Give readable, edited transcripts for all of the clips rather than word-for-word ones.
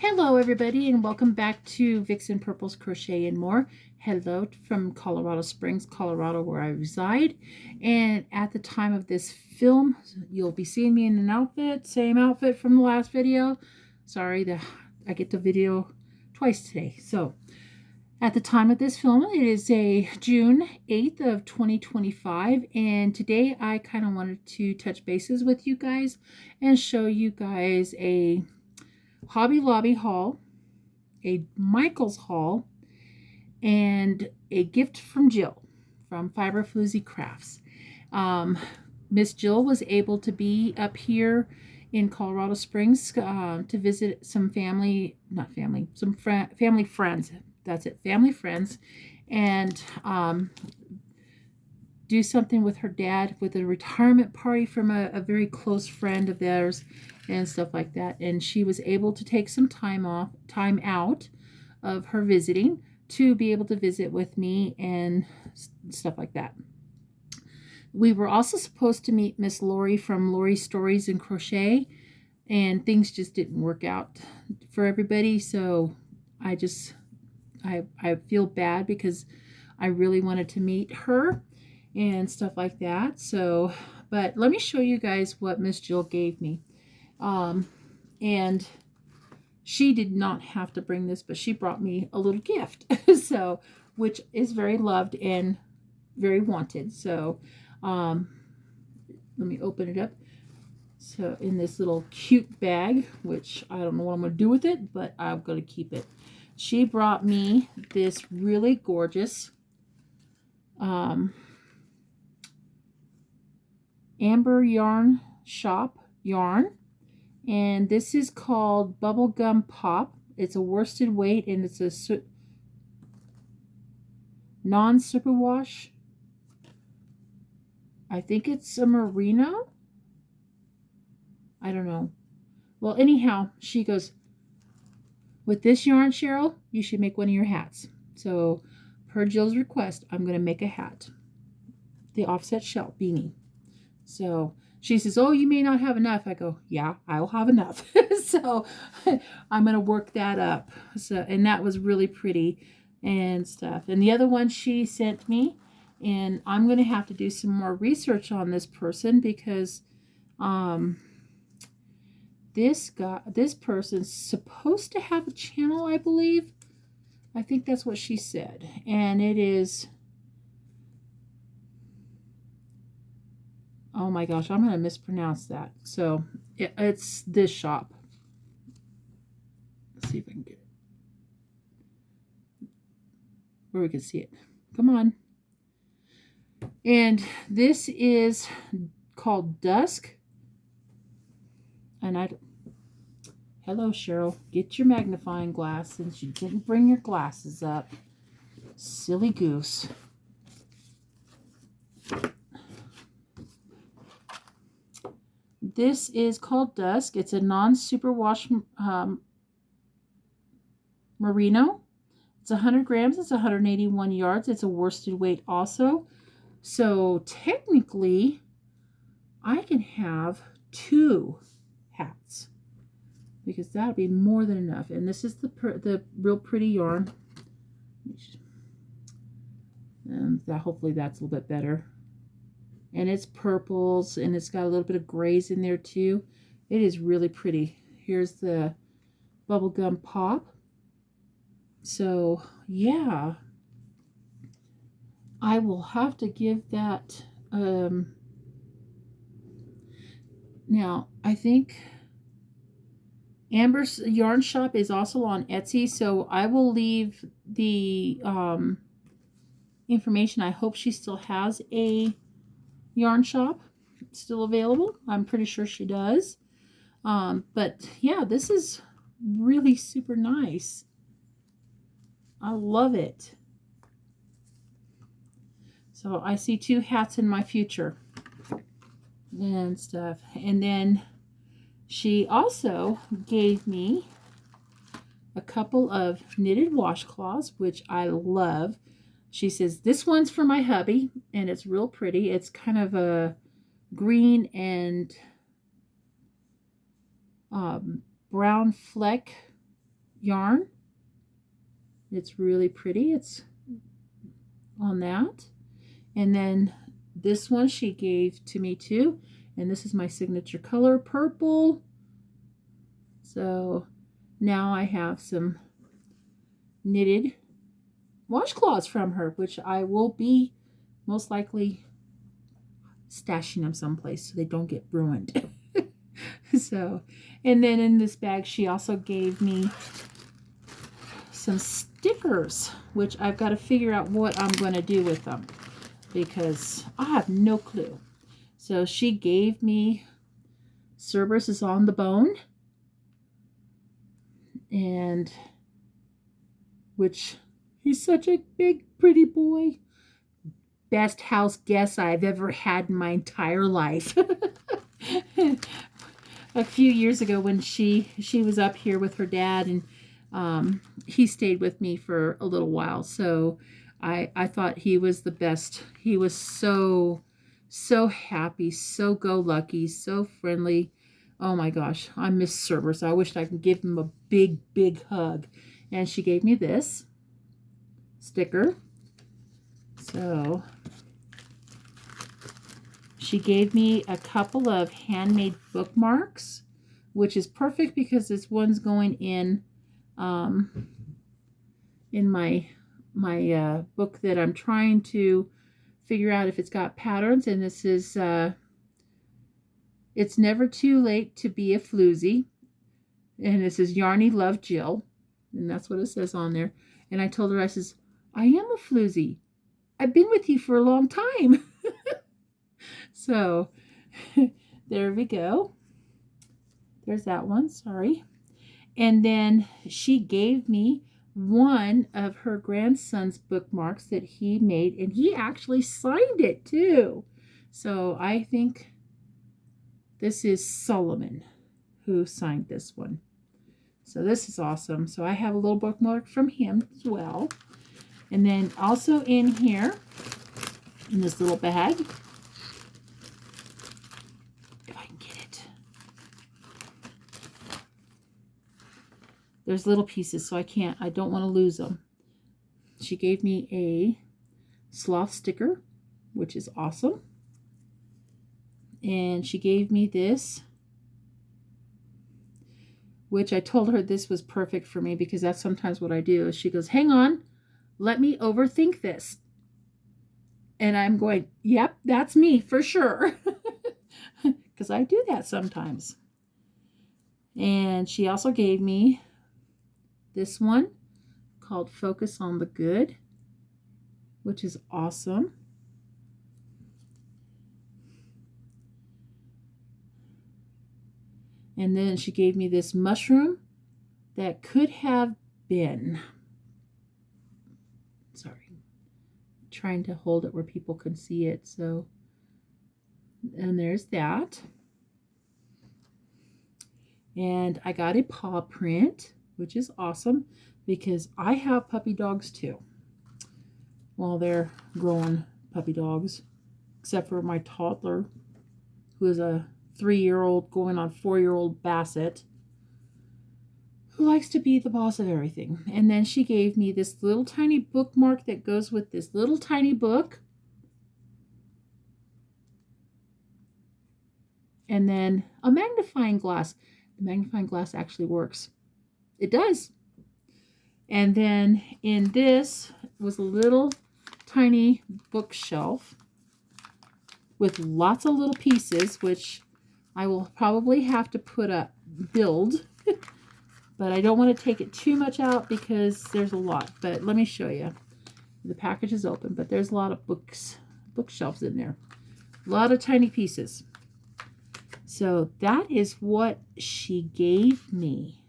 Hello everybody and welcome back to Vixen Purple's Crochet and More. Hello from Colorado Springs, Colorado, where I reside. And at the time of this film, you'll be seeing me in an outfit, same outfit from the last video. Sorry that I get the video twice today. So at the time of this film, it is a June 8th of 2025. And today I kind of wanted to touch bases with you guys and show you guys a Hobby Lobby haul, a Michael's haul, and a gift from Jill from Fiber Floozie Crafts. Miss Jill was able to be up here in Colorado Springs to visit some family friends. That's it, family friends, and do something with her dad with a retirement party from a very close friend of theirs and stuff like that. And she was able to take some time out of her visiting to be able to visit with me and stuff like that. We were also supposed to meet Miss Lori from Lori's Stories and Crochet, and things just didn't work out for everybody. So I feel bad because I really wanted to meet her and stuff like that. So, but let me show you guys what Miss Jill gave me. And she did not have to bring this, but she brought me a little gift. So, which is very loved and very wanted. So, let me open it up. So in this little cute bag, which I don't know what I'm going to do with it, but I'm going to keep it. She brought me this really gorgeous Amber Yarn Shop yarn, and this is called Bubblegum Pop. It's a worsted weight, and it's a non-superwash. I think it's a merino. I don't know. Well, anyhow, she goes, with this yarn, Cheryl, you should make one of your hats. So, per Jill's request, I'm going to make a hat. The offset shell beanie. So she says, oh, you may not have enough. I go, yeah, I'll have enough. So I'm going to work that up. So, and that was really pretty and stuff. And the other one she sent me, and I'm going to have to do some more research on this person because this person's supposed to have a channel, I believe. I think that's what she said. And it is, oh my gosh, I'm going to mispronounce that. So it's this shop. Let's see if I can get it where we can see it. Come on. And this is called Dusk. And hello, Cheryl. Get your magnifying glass since you didn't bring your glasses up. Silly goose. This is called Dusk. It's a non-superwash merino. It's 100 grams. It's 181 yards. It's a worsted weight also. So technically, I can have 2 hats because that would be more than enough. And this is the real pretty yarn. And hopefully that's a little bit better. And it's purples, and it's got a little bit of grays in there too. It is really pretty. Here's the Bubblegum Pop. So, yeah. I will have to give that... now, I think Amber's Yarn Shop is also on Etsy, so I will leave the information. I hope she still has a yarn shop still available. I'm pretty sure she does. But yeah, this is really super nice. I love it. So I see 2 hats in my future and stuff. And then she also gave me a couple of knitted washcloths, which I love. She says, this one's for my hubby, and it's real pretty. It's kind of a green and brown fleck yarn. It's really pretty. It's on that. And then this one she gave to me too. And this is my signature color, purple. So now I have some knitted washcloths from her, which I will be most likely stashing them someplace so they don't get ruined. So, and then in this bag she also gave me some stickers, which I've got to figure out what I'm going to do with them because I have no clue. So she gave me Cerberus is on the Bone, and which he's such a big pretty boy. Best house guest I've ever had in my entire life. A few years ago when she was up here with her dad, and he stayed with me for a little while, so I thought he was the best. He was so happy, so go-lucky, so friendly. Oh my gosh, I miss Cerberus. I wished I could give him a big hug. And she gave me this sticker. So she gave me a couple of handmade bookmarks, which is perfect because this one's going in my book that I'm trying to figure out if it's got patterns. And this is It's Never Too Late to Be a Floozie. And this is Yarny Love Jill. And that's what it says on there. And I told her, I says, I am a floozie. I've been with you for a long time. So there we go. There's that one. Sorry. And then she gave me one of her grandson's bookmarks that he made, and he actually signed it too. So I think this is Solomon who signed this one. So this is awesome. So I have a little bookmark from him as well. And then also in here, in this little bag, if I can get it, there's little pieces, so I don't want to lose them. She gave me a sloth sticker, which is awesome. And she gave me this, which I told her this was perfect for me because that's sometimes what I do. She goes, hang on, let me overthink this. And I'm going, yep, that's me for sure. Because I do that sometimes. And she also gave me this one called Focus on the Good, which is awesome. And then she gave me this mushroom that could have been. Sorry. I'm trying to hold it where people can see it. So, and there's that. And I got a paw print, which is awesome because I have puppy dogs too. Well, they're grown puppy dogs, except for my toddler, who is a 3-year-old going on 4-year-old Basset, who likes to be the boss of everything. And then she gave me this little tiny bookmark that goes with this little tiny book. And then a magnifying glass. The magnifying glass actually works. It does. And then in this was a little tiny bookshelf with lots of little pieces, which I will probably have to build, but I don't want to take it too much out because there's a lot. But let me show you. The package is open, but there's a lot of bookshelves in there. A lot of tiny pieces. So that is what she gave me.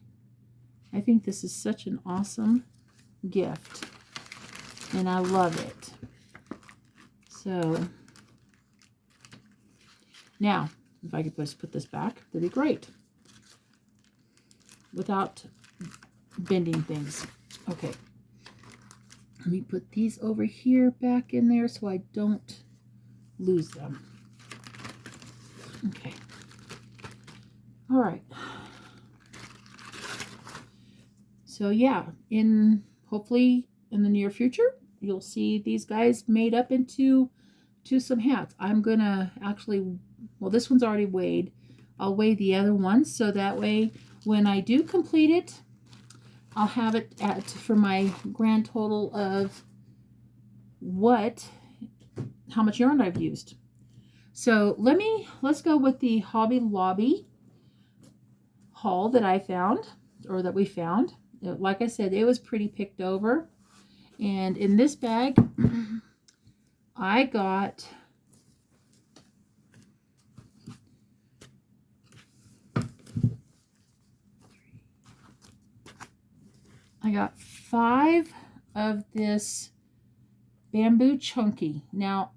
I think this is such an awesome gift, and I love it. So now, if I could just put this back, that'd be great. Without bending things. Okay. Let me put these over here back in there so I don't lose them. Okay. All right. So yeah, hopefully in the near future, you'll see these guys made up into some hats. I'm gonna actually, well, this one's already weighed. I'll weigh the other one so that way when I do complete it, I'll have it for my grand total of how much yarn I've used. So let's go with the Hobby Lobby haul that I found, or that we found. Like I said, it was pretty picked over. And in this bag, I got I got 5 of this bamboo chunky. Now,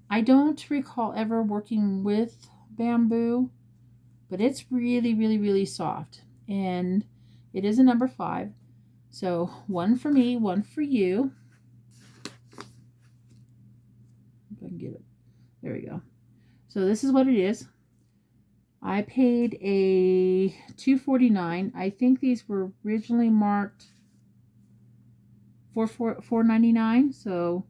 I don't recall ever working with bamboo, but it's really, really, really soft. And it is a number 5. So one for me, one for you. If I can get it. There we go. So this is what it is. I paid a $2.49. I think these were originally marked for $4.99. So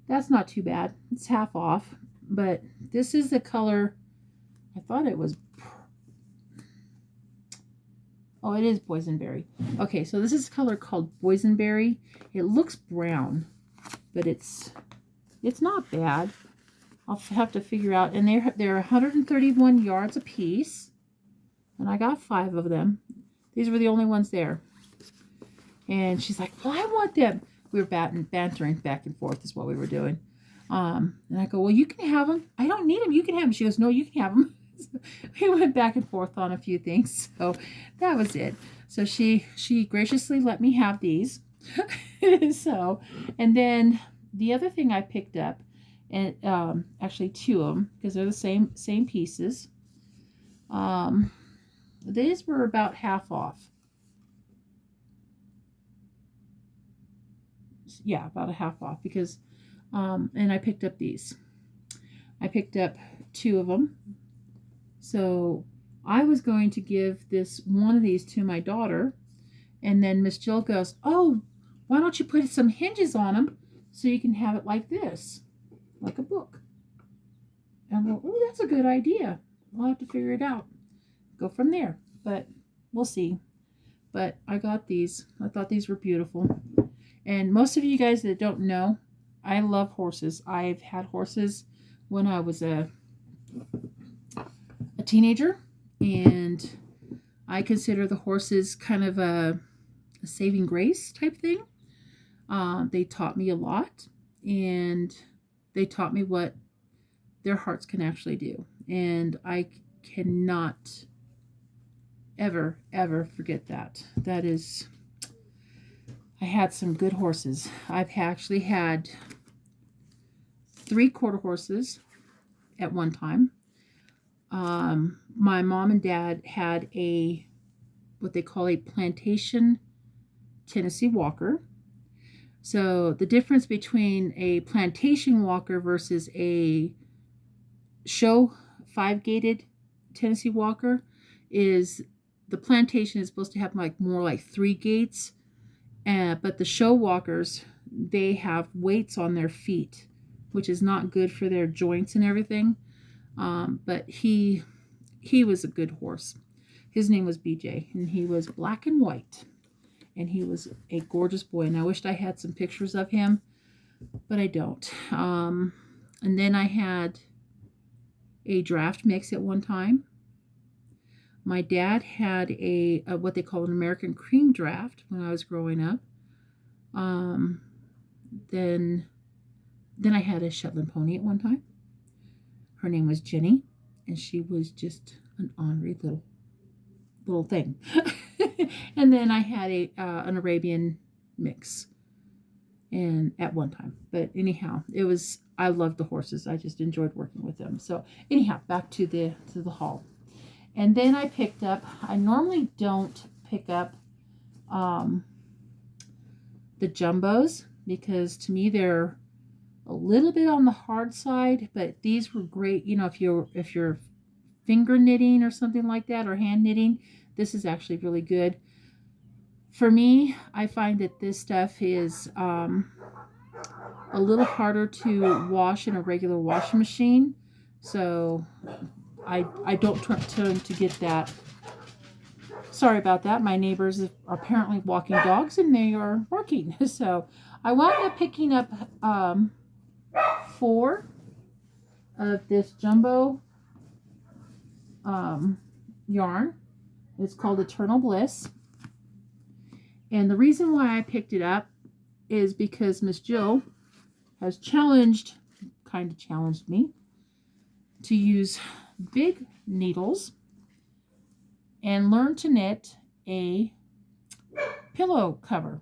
that's not too bad. It's half off. But this is the color. I thought it was. Oh, it is boysenberry. Okay, so this is a color called boysenberry. It looks brown, but it's not bad. I'll have to figure out. And they're 131 yards a piece. And I got 5 of them. These were the only ones there. And she's like, well, I want them. We were bantering back and forth is what we were doing. And I go, well, you can have them. I don't need them. You can have them. She goes, no, you can have them. So we went back and forth on a few things. So that was it. So she graciously let me have these. So, and then the other thing I picked up, and actually 2 of them because they're the same pieces. These were about half off. Yeah, about a half off because and I picked up these. I picked up 2 of them. So I was going to give one of these to my daughter, and then Miss Jill goes, oh, why don't you put some hinges on them so you can have it like this, like a book. And I'm like, oh, that's a good idea. We'll have to figure it out. Go from there. But we'll see. But I got these. I thought these were beautiful. And most of you guys that don't know, I love horses. I've had horses when I was a teenager. And I consider the horses kind of a saving grace type thing. They taught me a lot. And they taught me what their hearts can actually do. And I cannot ever, ever forget that. That is, I had some good horses. I've actually had 3 quarter horses at one time. My mom and dad had what they call a plantation Tennessee Walker. So the difference between a plantation walker versus a show 5-gated Tennessee Walker is the plantation is supposed to have more like 3 gates, but the show walkers, they have weights on their feet, which is not good for their joints and everything. But he was a good horse. His name was BJ, and he was black and white, and he was a gorgeous boy. And I wished I had some pictures of him, but I don't. And then I had a draft mix at one time. My dad had a what they call an American cream draft when I was growing up. Then I had a Shetland pony at one time. Her name was Jenny, and she was just an ornery little thing. And then I had an Arabian mix, and at one time. But anyhow, I loved the horses. I just enjoyed working with them. So anyhow, back to the haul. And then I picked up, I normally don't pick up the jumbos because to me they're a little bit on the hard side, but these were great. You know, if you're finger knitting or something like that, or hand knitting, this is actually really good. For me, I find that this stuff is a little harder to wash in a regular washing machine. So I don't tend to get that. Sorry about that. My neighbors are apparently walking dogs and they are working. So I wound up picking up 4 of this jumbo yarn. It's called Eternal Bliss. And the reason why I picked it up is because Miss Jill has kind of challenged me to use big needles and learn to knit a pillow cover.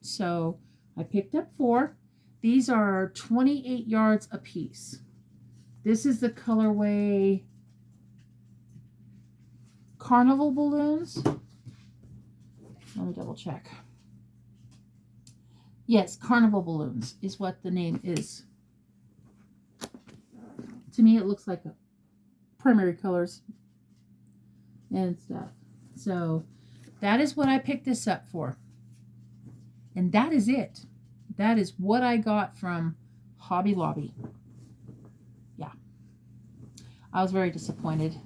So I picked up 4. These are 28 yards a piece. This is the colorway Carnival Balloons. Let me double check. Yes, Carnival Balloons is what the name is. To me, it looks like primary colors and stuff. So that is what I picked this up for. And that is it. That is what I got from Hobby Lobby. Yeah. I was very disappointed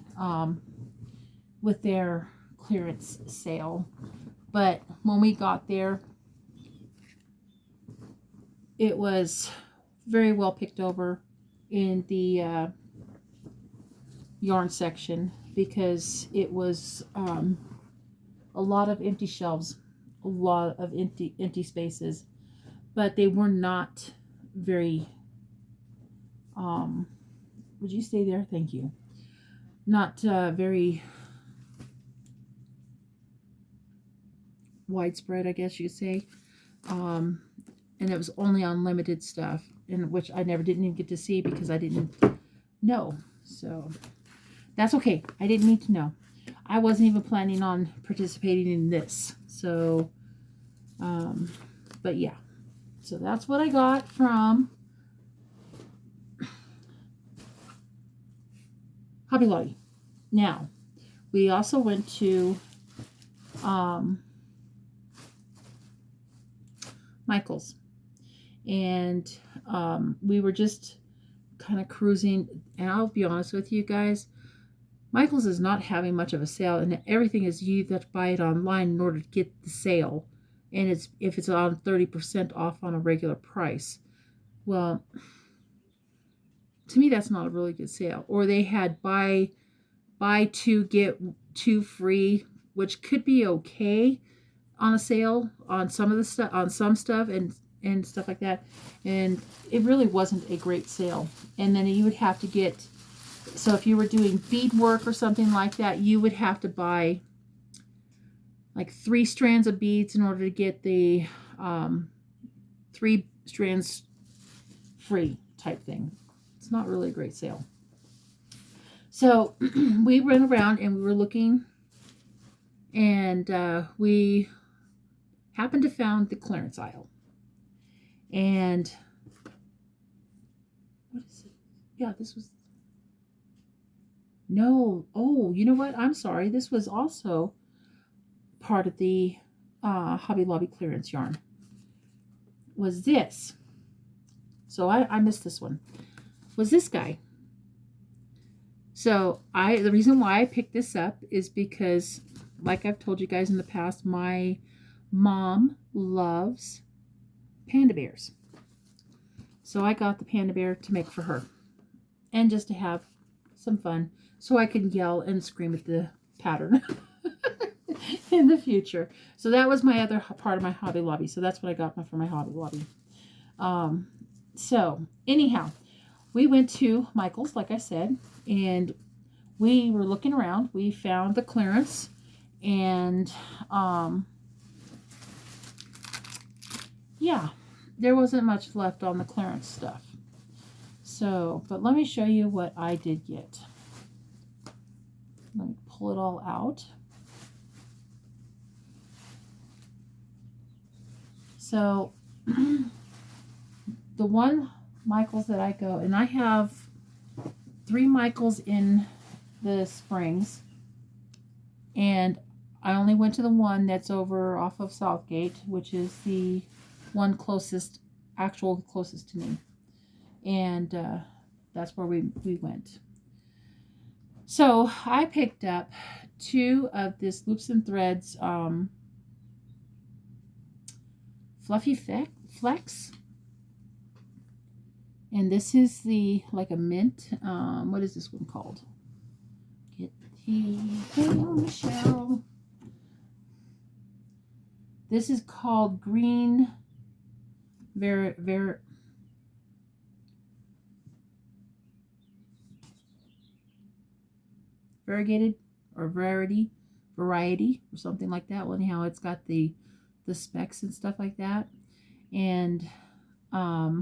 with their clearance sale. But when we got there, it was very well picked over in the yarn section because it was a lot of empty shelves, a lot of empty spaces, but they were not very would you stay there? Thank you. Not very widespread, I guess you could say. And it was only on limited stuff, in which I didn't even get to see because I didn't know. So that's okay. I didn't need to know. I wasn't even planning on participating in this. So, but yeah. So that's what I got from Hobby Lobby. Now, we also went to Michael's, and we were just kind of cruising, and I'll be honest with you guys, Michael's is not having much of a sale, and everything is you have to buy it online in order to get the sale, and if it's on 30% off on a regular price. Well, to me that's not a really good sale. Or they had buy 2 get 2 free, which could be okay on a sale on some of the stuff, on some stuff and stuff like that, and it really wasn't a great sale. And then you would have to get, so if you were doing beadwork or something like that, you would have to buy like 3 strands of beads in order to get the 3 strands free type thing. It's not really a great sale. So we went around and we were looking, and we happened to found the clearance aisle. And what is it? Yeah, this was, no, oh, you know what? I'm sorry. This was also part of the Hobby Lobby clearance yarn. Was this. So I missed this one. Was this guy. So the reason why I picked this up is because, like I've told you guys in the past, my mom loves panda bears. So I got the panda bear to make for her, and just to have some fun, so I can yell and scream at the pattern in the future. So that was my other part of my Hobby Lobby. So that's what I got for my Hobby Lobby. So anyhow, we went to Michael's, like I said, and we were looking around. We found the clearance, and yeah, there wasn't much left on the clearance stuff. So, but let me show you what I did get. Let me pull it all out. So, the one Michael's that I go, and I have 3 Michael's in the Springs, and I only went to the one that's over off of Southgate, which is the one closest to me. And that's where we went. So I picked up 2 of this Loops and Threads Fluffy Flex. And this is the, like a mint. What is this one called? Get the thing on the shelf. This is called Green Variegated or Variety or something like that. Well, anyhow, it's got the specs and stuff like that. And I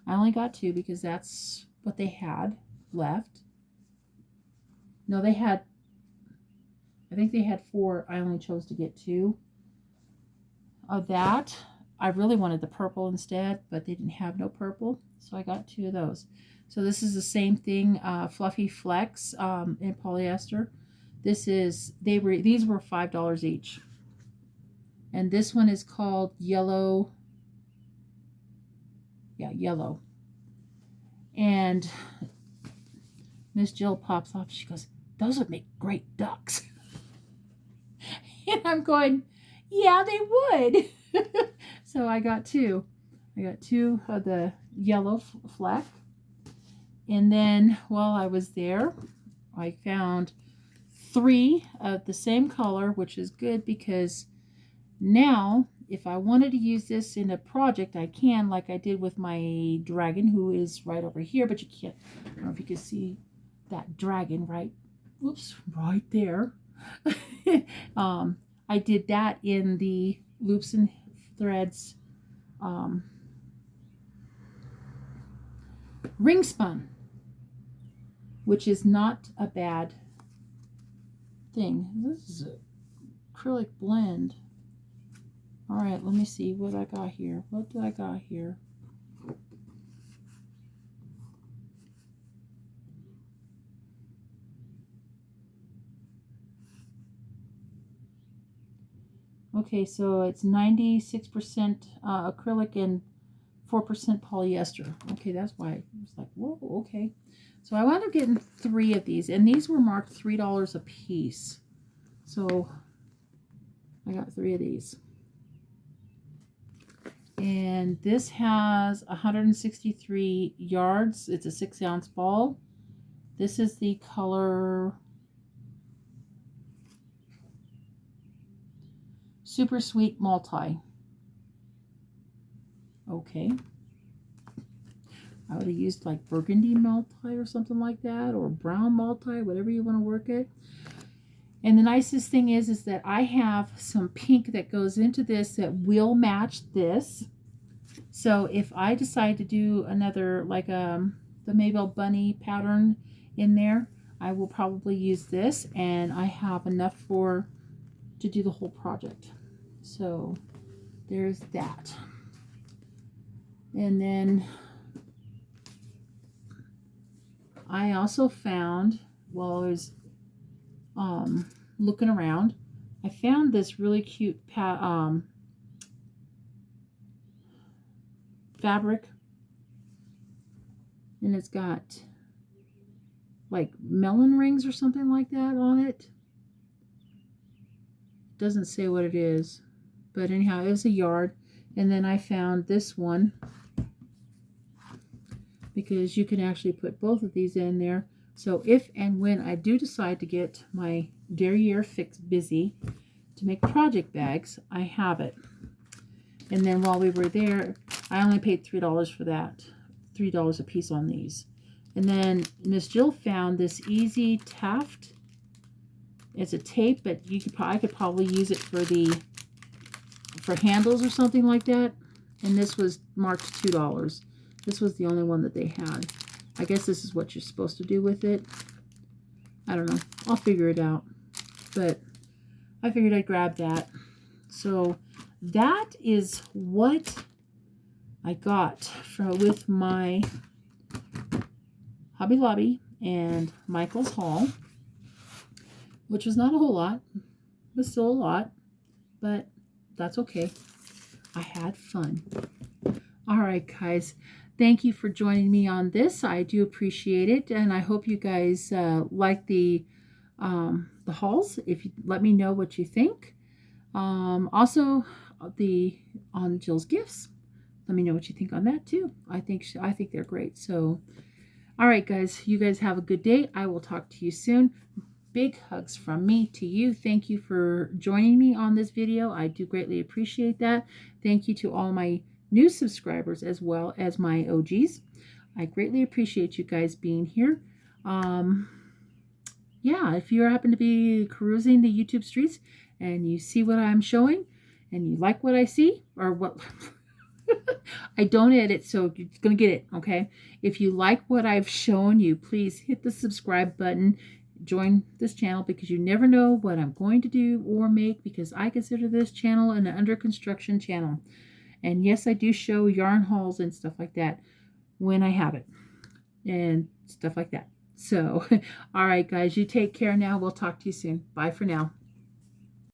only got 2 because that's what they had left. No, they had, I think they had 4. I only chose to get 2 of that. I really wanted the purple instead, but they didn't have no purple, so I got 2 of those. So this is the same thing, Fluffy Flex in polyester. This is, these were $5 each. And this one is called Yellow. Yeah, Yellow. And Miss Jill pops off. She goes, "Those would make great ducks." And I'm going, yeah, they would. So I got 2. I got 2 of the yellow fleck. And then while I was there, I found 3 of the same color, which is good because now if I wanted to use this in a project, I can, like I did with my dragon, who is right over here, but you can't, I don't know if you can see that dragon right there. I did that in the Loops and Threads ring spun, which is not a bad thing. This is an acrylic blend. All right, let me see what I got here. What do I got here? Okay, so it's 96% acrylic and 4% polyester. Okay, that's why I was like, whoa, okay. So I wound up getting 3 of these, and these were marked $3 a piece. So I got 3 of these. And this has 163 yards. It's a 6-ounce ball. This is the color Super Sweet Multi. Okay. I would have used like burgundy multi or something like that, or brown multi, whatever you want to work it. And the nicest thing is that I have some pink that goes into this that will match this. So if I decide to do another, like the Maybelle Bunny pattern in there, I will probably use this, and I have enough to do the whole project. So there's that. And then I also found, while I was looking around, I found this really cute fabric, and it's got like melon rings or something like that on it. It doesn't say what it is, but anyhow, it was a yard. And then I found this one, because you can actually put both of these in there. So if and when I do decide to get my derriere fix busy to make project bags, I have it. And then while we were there, I only paid $3 for that. $3 a piece on these. And then Miss Jill found this Easy Taft. It's a tape, but I could probably use it for handles or something like that. And this was marked $2. This was the only one that they had. I guess this is what you're supposed to do with it. I don't know. I'll figure it out. But I figured I'd grab that. So that is what I got with my Hobby Lobby and Michael's haul. which was not a whole lot, but still a lot, but that's okay. I had fun. All right, guys. Thank you for joining me on this. I do appreciate it, and I hope you guys like the hauls. If you let me know what you think. Also, on Jill's gifts. Let me know what you think on that too. I think they're great. So, all right, guys. You guys have a good day. I will talk to you soon. Big hugs from me to you. Thank you for joining me on this video. I do greatly appreciate that. Thank you to all my new subscribers as well as my OGs. I greatly appreciate you guys being here. Yeah, if you happen to be cruising the YouTube streets and you see what I'm showing and you like what I see, or what I don't edit, so you're going to get it, okay? If you like what I've shown you, please hit the subscribe button. Join this channel, because you never know what I'm going to do or make, because I consider this channel an under construction channel. And yes, I do show yarn hauls and stuff like that when I have it and stuff like that. So, all right, guys, you take care now. We'll talk to you soon. Bye for now.